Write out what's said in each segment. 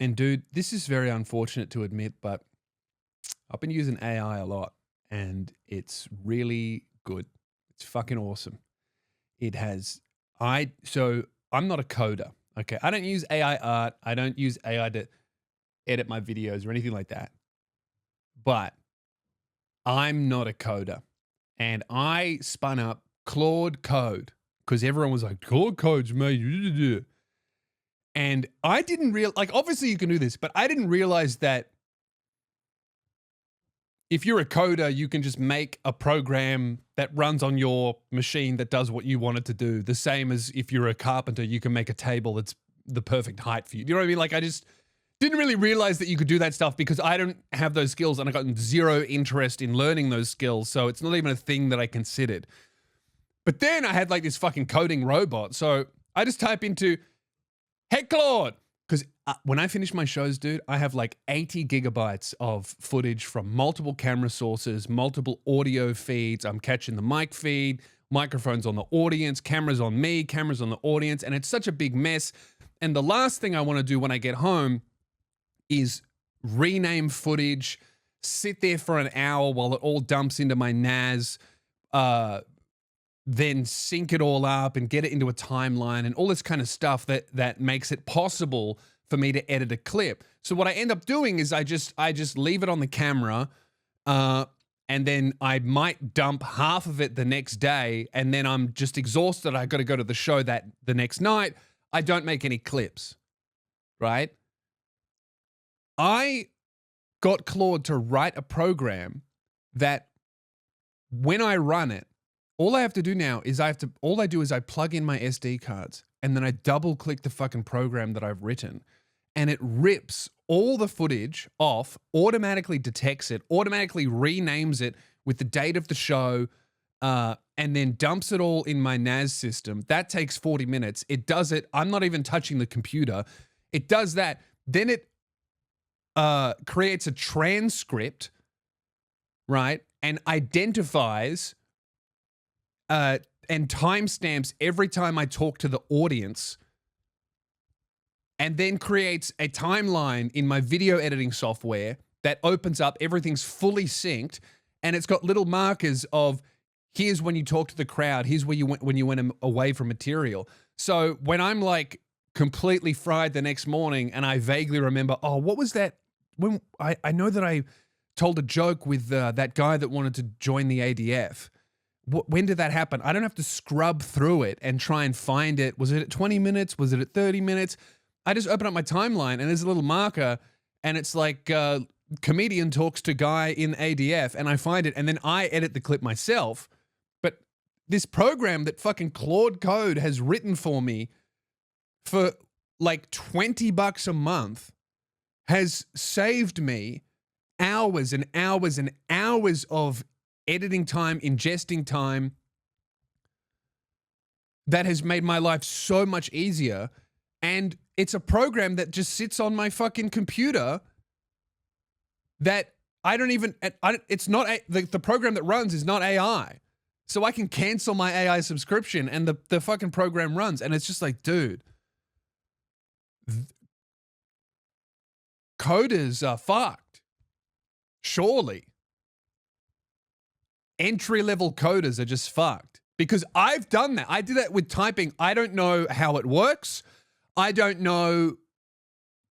And dude, this is very unfortunate to admit, but I've been using AI a lot and it's really good. It's fucking awesome. It has, so I'm not a coder. Okay. I don't use AI art. I don't use AI to edit my videos or anything like that. But I'm not a coder. And I spun up Claude Code because everyone was like, Claude Code's made. And I didn't realize, like, obviously you can do this, but I didn't realize that if you're a coder, you can just make a program that runs on your machine that does what you want it to do. The same as if you're a carpenter, you can make a table that's the perfect height for you. You know what I mean? Like, I just didn't really realize that you could do that stuff because I don't have those skills and I got zero interest in learning those skills. So it's not even a thing that I considered. But then I had like this fucking coding robot. So I just type into, hey, Claude. Because when I finish my shows, dude, I have like 80 gigabytes of footage from multiple camera sources, multiple audio feeds. I'm catching the mic feed, microphones on the audience, cameras on me, cameras on the audience. And it's such a big mess. And the last thing I want to do when I get home is rename footage, sit there for an hour while it all dumps into my NAS, then sync it all up and get it into a timeline and all this kind of stuff that makes it possible for me to edit a clip. So what I end up doing is I just leave it on the camera, and then I might dump half of it the next day, and then I'm just exhausted. I got to go to the show the next night. I don't make any clips, right? I got Claude to write a program that when I run it, all I have to do now is I plug in my SD cards and then I double click the fucking program that I've written and it rips all the footage off, automatically detects it, automatically renames it with the date of the show, and then dumps it all in my NAS system. That takes 40 minutes. It does it. I'm not even touching the computer. It does that. Then it creates a transcript, right? And identifies and timestamps every time I talk to the audience, and then creates a timeline in my video editing software that opens up. Everything's fully synced, and it's got little markers of here's when you talk to the crowd, here's where you went when you went away from material. So when I'm like completely fried the next morning and I vaguely remember, oh, what was that? When I know that I told a joke with that guy that wanted to join the ADF. When did that happen? I don't have to scrub through it and try and find it. Was it at 20 minutes? Was it at 30 minutes? I just open up my timeline and there's a little marker and it's like comedian talks to guy in ADF, and I find it and then I edit the clip myself. But this program that fucking Claude Code has written for me for like $20 a month has saved me hours and hours and hours of editing time, ingesting time. That has made my life so much easier. And it's a program that just sits on my fucking computer that I don't even, it's not, the program that runs is not AI. So I can cancel my AI subscription and the fucking program runs. And it's just like, dude, coders are fucked. Surely. Entry-level coders are just fucked. Because I've done that. I did that with typing. I don't know how it works. I don't know.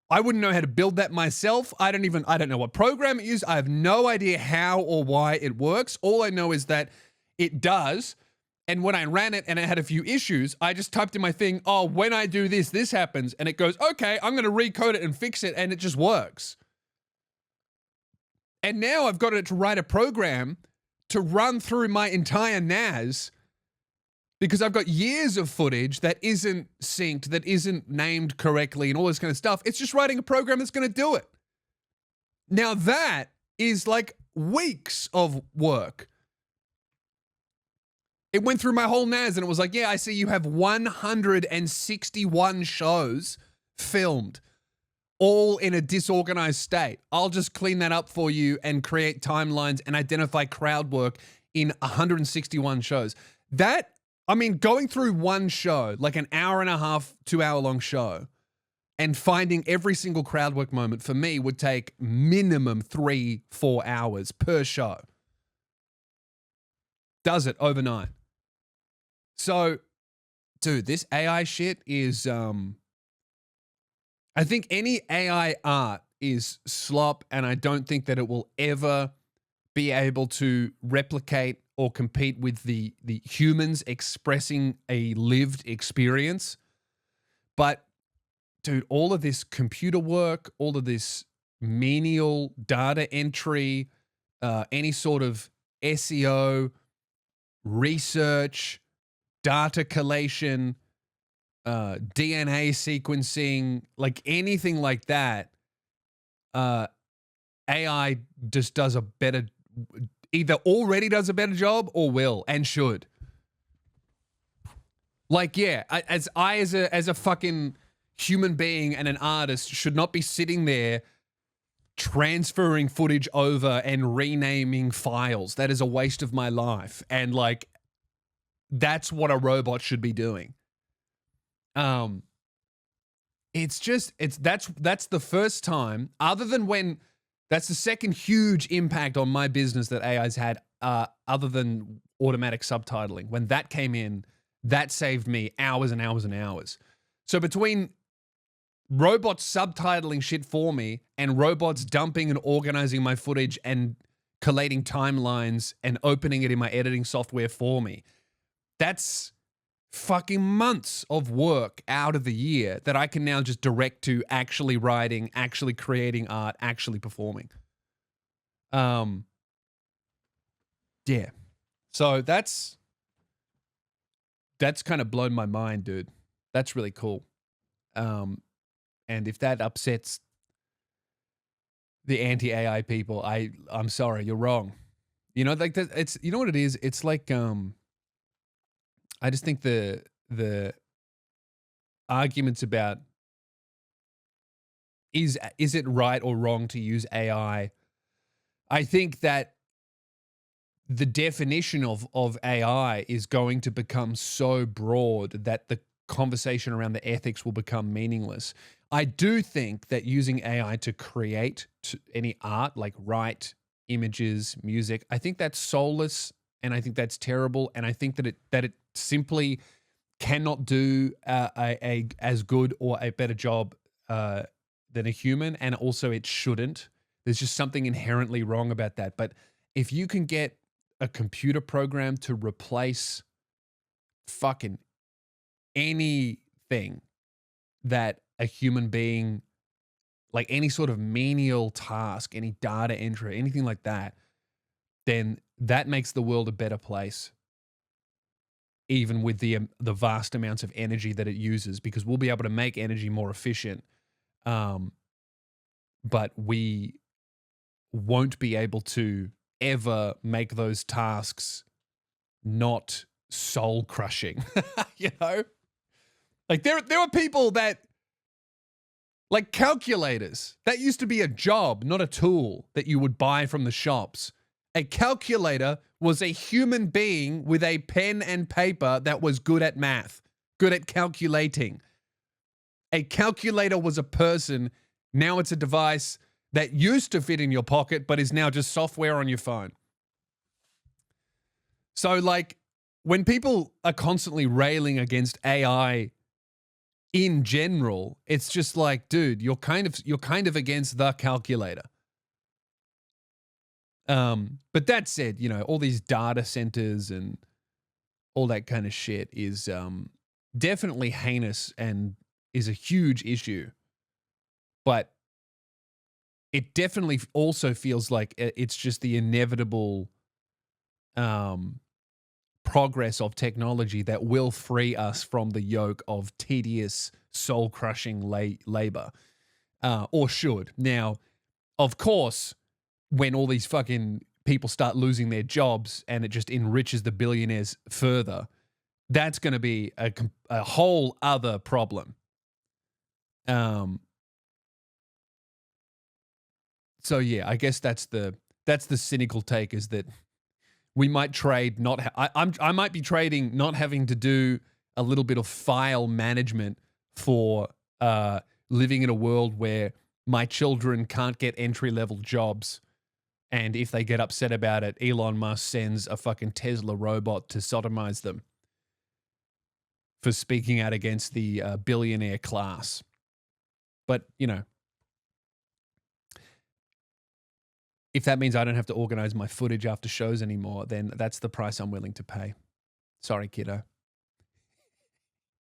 I wouldn't know how to build that myself. I don't know what program it is. I have no idea how or why it works. All I know is that it does. And when I ran it and it had a few issues, I just typed in my thing, oh, when I do this, this happens. And it goes, okay, I'm going to recode it and fix it. And it just works. And now I've got it to write a program to run through my entire NAS because I've got years of footage that isn't synced, that isn't named correctly and all this kind of stuff. It's just writing a program that's going to do it. Now that is like weeks of work. It went through my whole NAS and it was like, yeah, I see you have 161 shows filmed, all in a disorganized state. I'll just clean that up for you and create timelines and identify crowd work in 161 shows. That, I mean, going through one show, like an hour and a half, 2 hour long show, And finding every single crowd work moment for me would take minimum 3-4 hours per show. Does it overnight. So, dude, this AI shit is, I think any AI art is slop, and I don't think that it will ever be able to replicate or compete with the humans expressing a lived experience. But, dude, all of this computer work, all of this menial data entry, any sort of SEO, research, data collation, DNA sequencing, like anything like that, AI just does a better, either already does a better job or will and should. Like, yeah, as a fucking human being and an artist should not be sitting there transferring footage over and renaming files. That is a waste of my life. And like, that's what a robot should be doing. It's that's the first time, other than when, that's the second huge impact on my business that AI's had, other than automatic subtitling. When that came in, that saved me hours and hours and hours. So between robots subtitling shit for me and robots dumping and organizing my footage and collating timelines and opening it in my editing software for me, that's fucking months of work out of the year that I can now just direct to actually writing, actually creating art, actually performing. Yeah. So that's kind of blown my mind, dude. That's really cool. And if that upsets the anti-AI people, I'm sorry, you're wrong. You know, like it's, you know what it is? It's like, I just think the arguments about is it right or wrong to use AI? I think that the definition of AI is going to become so broad that the conversation around the ethics will become meaningless. I do think that using AI to create any art, like write images, music, I think that's soulless, and I think that's terrible, and I think that it simply cannot do a as good or a better job than a human, and also it shouldn't. There's just something inherently wrong about that. But if you can get a computer program to replace fucking anything that a human being, like any sort of menial task, any data entry, anything like that, then that makes the world a better place, even with the vast amounts of energy that it uses, because we'll be able to make energy more efficient, but we won't be able to ever make those tasks not soul crushing. You know, like there are people that, like calculators, that used to be a job, not a tool that you would buy from the shops. A calculator was a human being with a pen and paper that was good at math, good at calculating. A calculator was a person. Now it's a device that used to fit in your pocket, but is now just software on your phone. So, like, when people are constantly railing against AI in general, it's just like, dude, you're kind of against the calculator. But that said, you know, all these data centers and all that kind of shit is definitely heinous and is a huge issue. But it definitely also feels like it's just the inevitable progress of technology that will free us from the yoke of tedious, soul-crushing labor, or should. Now, of course, when all these fucking people start losing their jobs and it just enriches the billionaires further, that's going to be a whole other problem. So yeah, I guess that's the cynical take, is that we might trade I might be trading not having to do a little bit of file management for living in a world where my children can't get entry-level jobs, and if they get upset about it, Elon Musk sends a fucking Tesla robot to sodomize them for speaking out against the billionaire class. But, you know, if that means I don't have to organize my footage after shows anymore, then that's the price I'm willing to pay. Sorry, kiddo.